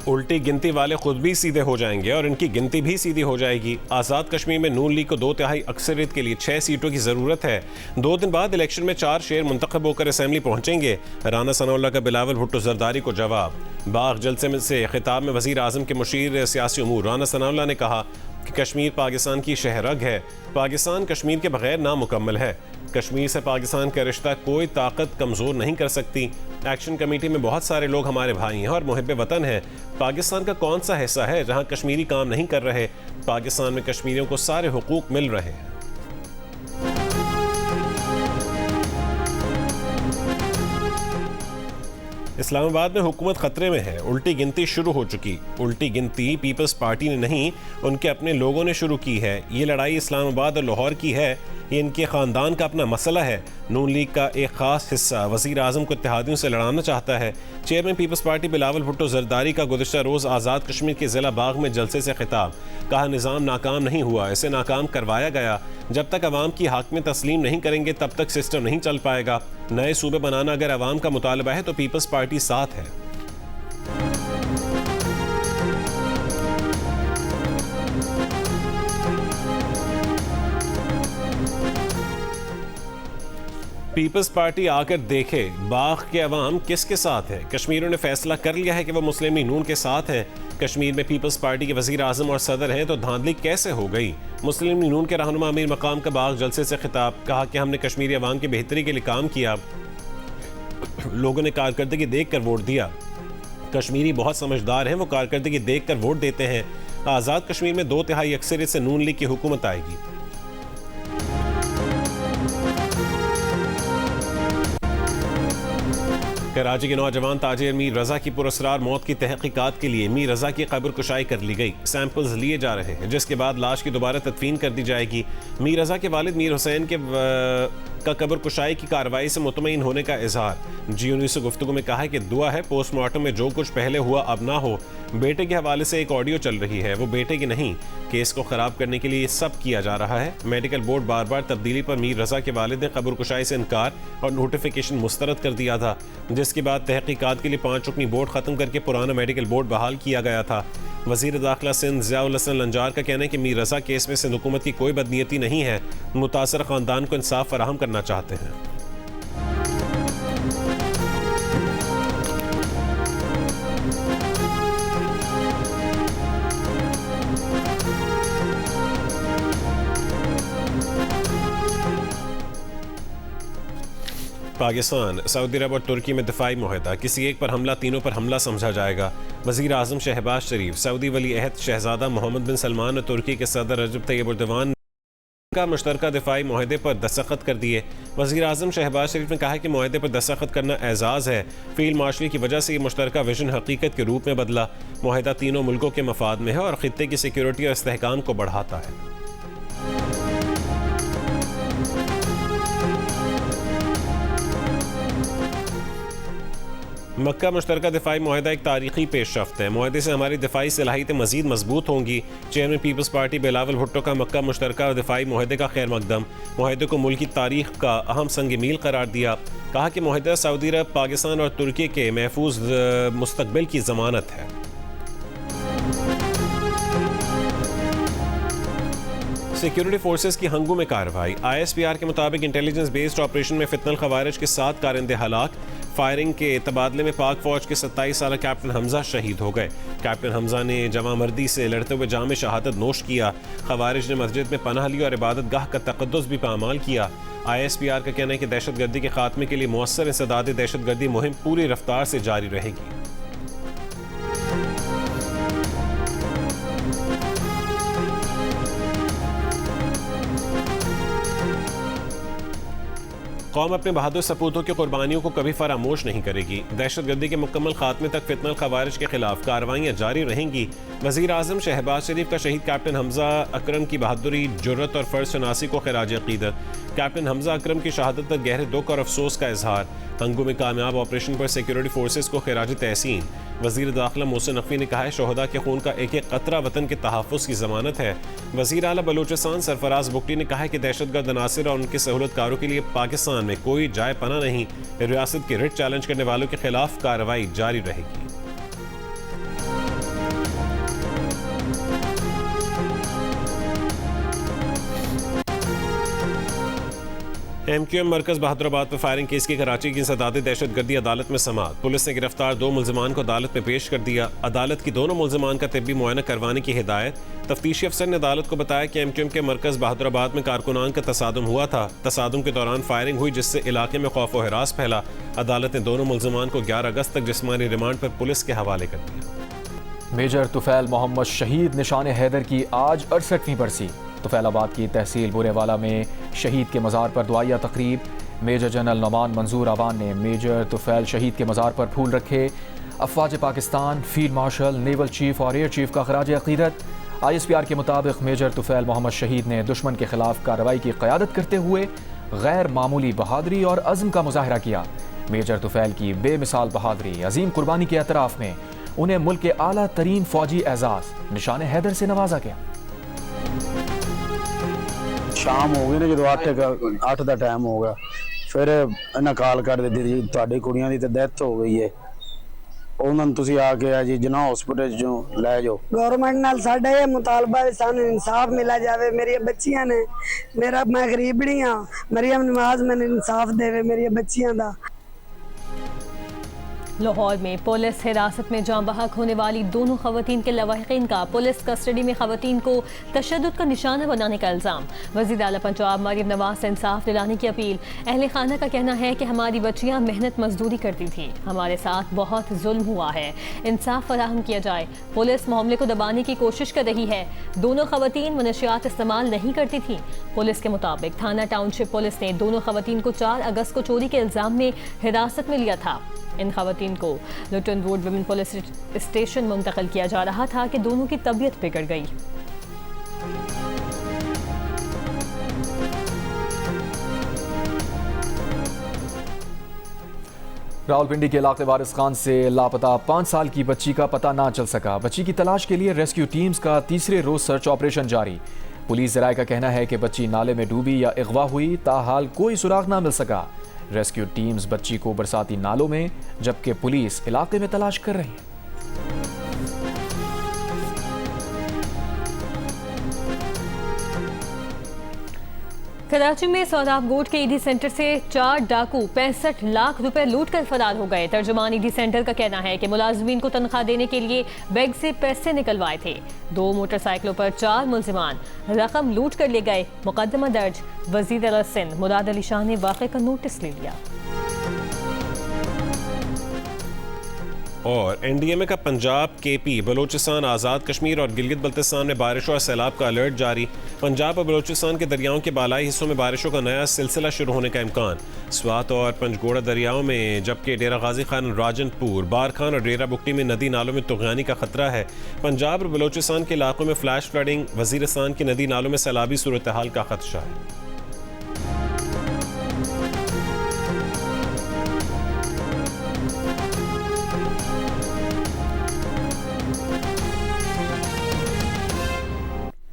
उल्टी गिनती वाले खुद भी सीधे हो जाएंगे और इनकी गिनती भी सीधी हो जाएगी। आज़ाद कश्मीर में नून लीग को 2/3 अक्सरियत के लिए 6 सीटों की ज़रूरत है। 2 दिन बाद इलेक्शन में 4 शेर मुंतखब होकर असेंबली पहुंचेंगे। राना सनाउल्लाह का बिलावल भुट्टो जरदारी को जवाब। बाग जलसे में से खिताब में वज़ीर आज़म के मुशीर सियासी उमूर राना सनाउल्लाह ने कहा कि कश्मीर पाकिस्तान की शहरग है। पाकिस्तान कश्मीर के बगैर नामुकम्मल है। कश्मीर से पाकिस्तान का रिश्ता कोई ताकत कमज़ोर नहीं कर सकती। एक्शन कमेटी में बहुत सारे लोग हमारे भाई हैं और मुहिब वतन हैं। पाकिस्तान का कौन सा हिस्सा है जहां कश्मीरी काम नहीं कर रहे? पाकिस्तान में कश्मीरियों को सारे हुकूक मिल रहे हैं। इस्लामाबाद में हुकूमत खतरे में है। उल्टी गिनती शुरू हो चुकी। उल्टी गिनती पीपल्स पार्टी ने नहीं, उनके अपने लोगों ने शुरू की है। ये लड़ाई इस्लामाबाद और लाहौर की है। ये इनके ख़ानदान का अपना मसला है। नून लीग का एक ख़ास हिस्सा वज़ीर आज़म को इत्तेहादियों से लड़ाना चाहता है। Chairman Peoples Party Bilawal Bhutto Zardari का गुज़िश्ता रोज़ आज़ाद कश्मीर के ज़िला बाग में जलसे से खिताब। कहा निज़ाम नाकाम नहीं हुआ, इसे नाकाम करवाया गया। जब तक अवाम की हाकमियत तस्लीम नहीं करेंगे तब तक सिस्टम नहीं चल पाएगा। नए सूबे बनाना अगर अवाम का मुतालबा है तो पीपल्स पार्टी साथ है। पीपल्स पार्टी आकर देखे बाग के अवाम किसके साथ है। कश्मीरियों ने फैसला कर लिया है कि वो मुस्लिम लीग नून के साथ हैं। कश्मीर में पीपल्स पार्टी के वज़ीर आज़म और सदर हैं तो धांधली कैसे हो गई? मुस्लिम लीग नून के रहनुमा अमीर मकाम का बाग जलसे से खिताब। कहा कि हमने कश्मीरी अवाम की बेहतरी के लिए काम किया। लोगों ने कारकर्दगी देख कर वोट दिया। कश्मीरी बहुत समझदार हैं, वो कारकर्दगी देख कर वोट देते हैं। आज़ाद कश्मीर में 2/3 अक्सरियत से नून लीग की हुकूमत आएगी। कराची के नौजवान ताजिर मीर रजा की पुरस्कार मौत की तहकीकात के लिए मीर रजा की कब्र कुशाई कर ली गई। सैंपल्स लिए जा रहे हैं जिसके बाद लाश की दोबारा तदफीन कर दी जाएगी। मीर रजा के वालिद मीर हुसैन का कब्र कुशाई की कार्रवाई से मुतमईन होने का इजहार। GU न्यूज़ से गुफ्तगू में कहा है कि दुआ है पोस्टमार्टम में जो कुछ पहले हुआ अब ना हो। बेटे के हवाले से एक ऑडियो चल रही है, वो बेटे की नहीं। केस को ख़राब करने के लिए सब किया जा रहा है। मेडिकल बोर्ड बार बार तब्दीली पर मीर रजा के वालिद ने कब्र कुशाई से इनकार और नोटिफिकेशन मुस्तरद कर दिया था, जिसके बाद तहकीकात के लिए 5 रुकनी बोर्ड ख़त्म करके पुराना मेडिकल बोर्ड बहाल किया गया था। वज़ीर दाखिला सिंध ज़ियाउल हसन लंजार का कहना है कि मीर रजा केस में सिंध हुकूमत की कोई बदनीयती नहीं है। मुतासर ख़ानदान को इंसाफ फराहम करना चाहते हैं। पाकिस्तान, सऊदी अरब और तुर्की में दिफाई मुआहदा। किसी एक पर हमला तीनों पर हमला समझा जाएगा। वज़ीर आज़म शहबाज शरीफ, सऊदी वली अहद शहजादा मोहम्मद बिन सलमान और तुर्की के सदर रजब तैयब एर्दोगान का मुश्तरका दिफाई मुआहदे पर दस्तखत कर दिए। वज़ीर आज़म शहबाज शरीफ ने कहा है कि मुआहदे पर दस्तखत करना एजाज़ है। फील्ड मार्शली की वजह से ये मुश्तरका विजन हकीकत के रूप में बदला। मुआहदा तीनों मुल्कों के मफाद में है और ख़ित्ते की सिक्योरिटी और इस्तेहकाम को बढ़ाता है। मक्का मुश्तरका दिफाई मुआहदा एक तारीखी पेशरफ्त है। मुआहदे से हमारी दिफाई सलाहियतें मज़ीद मजबूत होंगी। Chairman Peoples Party Bilawal Bhutto का मक्का मुश्तरका दिफाई मुआहदे का खैर मकदम। मुआहदे को मुल्क की तारीख का अहम संग मील करार दिया। कहा कि मुआहदा सऊदी अरब, पाकिस्तान और तुर्की के महफूज मुस्तकबिल की ज़मानत है। सिक्योरिटी फोर्सेस की हंगू में कार्रवाई। ISPR के मुताबिक इंटेलिजेंस बेस्ड ऑपरेशन में फितनल खवारिज के 7 कारिंदे हलाक। फायरिंग के तबादले में पाक फौज के 27 साल कैप्टन हमजा शहीद हो गए। कैप्टन हमजा ने जवां मर्दी से लड़ते हुए जाम शहादत नोश किया। खवारिज ने मस्जिद में पनाह ली और इबादत गाह का तकद्दुस भी पामाल किया। ISPR का कहना है कि दहशत गर्दी के खात्मे के लिए मुअस्सर इंसदाद दहशत गर्दी मुहिम पूरी रफ्तार से जारी रहेगी। कौम अपने बहादुर सपूतों की कुर्बानियों को कभी फरामोश नहीं करेगी। दहशत गर्दी के मुकम्मल खात्मे तक फितनल खवारिज के खिलाफ कार्रवाइयाँ जारी रहेंगी। वज़ीर आज़म शहबाज शरीफ का शहीद कैप्टन हमजा अकरम की बहादुरी, जुर्रत और फ़र्ज शनासी को खिराज अक़ीदत। कैप्टन हमजा अकरम की शहादत पर गहरे दुख और अफसोस का इजहार। हंगू में कामयाब ऑपरेशन पर सिक्योरिटी फोर्सेस को खिराज तहसीन। वज़ीर दाखिला मोहसिन नकवी ने कहा है शोहदा के खून का एक एक कतरा वतन के तहफ़्फ़ुज़ की ज़मानत है। वज़ीर आला बलूचिस्तान सरफराज बुगटी ने कहा है कि दहशतगर्द अनासिर और उनके सहूलतकारों के लिए पाकिस्तान में कोई जाए पना नहीं। रियासत की रिट चैलेंज करने वालों के खिलाफ कार्रवाई जारी रहेगी। MQM मरकज बहादुराबाद पर फायरिंग केस की कराची की इंसदादी दहशतगर्दी अदालत में समाअत। पुलिस ने गिरफ्तार 2 मुल्जिमान को अदालत में पेश कर दिया। अदालत की दोनों मुल्जिमान का तिब्बी मुआयना करवाने की हिदायत। तफ्तीशी अफसर ने अदालत को बताया कि MQM के मरकज बहादुराबाद में कारकुनान का तसादुम हुआ था। तसादुम के दौरान फायरिंग हुई जिससे इलाके में खौफ व हिरास फैला। अदालत ने दोनों मुल्जिमान को 11 अगस्त तक जिस्मानी रिमांड पर पुलिस के हवाले कर दिया। मेजर तुफैल मोहम्मद शहीद निशान हैदर की आज 68वीं बरसी। तुफैलाबाद की तहसील बुरेवाला में शहीद के मज़ार पर दुआया तकरीब। मेजर जनरल नौमान मंजूर आवान ने मेजर तुफैल शहीद के मज़ार पर फूल रखे। अफवाज Pakistan, field marshal, naval chief और एयर चीफ का खराज अकीदत। ISPR के मुताबिक मेजर तुफैल मोहम्मद शहीद ने दुश्मन के खिलाफ कार्रवाई की क़यादत करते हुए गैर मामूली बहादुरी और अज़्म का मुजाहरा किया। मेजर तुफैल की बेमिसाल बहादुरी, अजीम कुर्बानी के एतराफ़ में उन्हें मुल्क के आला तरीन फौजी एजाज़ निशान हैदर से नवाजा गया। शाम हो गई ना जो 8 का टाइम हो गया, फिर इन्हें कॉल कर दी जी तुहाडी कुड़ियां दी ते डेथ हो गई है, उन्होंने तुसी आके जी जना हॉस्पिटल चों लै जाओ। गवर्नमेंट नाल साडा ये मुतालबा है सानू इंसाफ मिला जावे। मेरी बच्चियां ने मैं गरीबड़ी हाँ, मरियम नवाज मैंने इंसाफ देवे मेरी बच्चियां दा। लाहौर में पुलिस हिरासत में जाँ बहक होने वाली दोनों खवातीन के लवाहिकीन का पुलिस कस्टडी में खवातीन को तशद्दुद का निशाना बनाने का इल्ज़ाम। वज़ीर आला पंजाब मरियम नवाज से इंसाफ दिलाने की अपील। अहले खाना का कहना है कि हमारी बच्चियाँ मेहनत मजदूरी करती थी, हमारे साथ बहुत जुल्म हुआ है, इंसाफ फराहम किया जाए। पुलिस मामले को दबाने की कोशिश कर रही है। दोनों खवातीन मनशियात इस्तेमाल नहीं करती थी। पुलिस के मुताबिक थाना टाउनशिप पुलिस ने दोनों खवातीन को 4 अगस्त को चोरी के इल्ज़ाम में हिरासत में लिया था। इन खवातीन को लुटन रोड विमेन पुलिस स्टेशन मुंतकिल किया जा रहा था कि दोनों की तबीयत बिगड़ गई। रावलपिंडी के इलाके वारिस खान से लापता 5 साल की बच्ची का पता ना चल सका। बच्ची की तलाश के लिए रेस्क्यू टीम्स का तीसरे रोज सर्च ऑपरेशन जारी। पुलिस ज़राए का कहना है कि बच्ची नाले में डूबी या अगवा हुई, ताहाल कोई सुराग ना मिल सका। रेस्क्यू टीम्स बच्ची को बरसाती नालों में, जबकि पुलिस इलाके में तलाश कर रही है। कराची में सौदाब गोट के ईडी सेंटर से 4 डाकू 65 लाख रुपए लूट कर फरार हो गए। तर्जुमान ईडी सेंटर का कहना है कि मुलाजमीन को तनख्वाह देने के लिए बैंक से पैसे निकलवाए थे। 2 मोटरसाइकिलों पर 4 मुल्जिमान रकम लूट कर ले गए। मुकदमा दर्ज। वजीर आला सिंध मुराद अली शाह ने वाक़े का नोटिस ले लिया। और NDMA का पंजाब, KP, बलोचिस्तान, आज़ाद कश्मीर और गिलगित बल्तिस्तान में बारिशों और सैलाब का अलर्ट जारी। पंजाब और बलोचिस्तान के दरियाओं के बालाई हिस्सों में बारिशों का नया सिलसिला शुरू होने का इम्कान। स्वात और पंजगोड़ा दरियाओं में, जबकि डेरा गाजी खान, राजनपुर, बारखान और डेरा बुगटी में नदी नालों में तुग़यानी का खतरा है। पंजाब और बलोचिस्तान के इलाकों में फ्लैश फ्लडिंग, वज़ीरिस्तान की नदी नालों में सैलाबी सूरत हाल का खदशा है।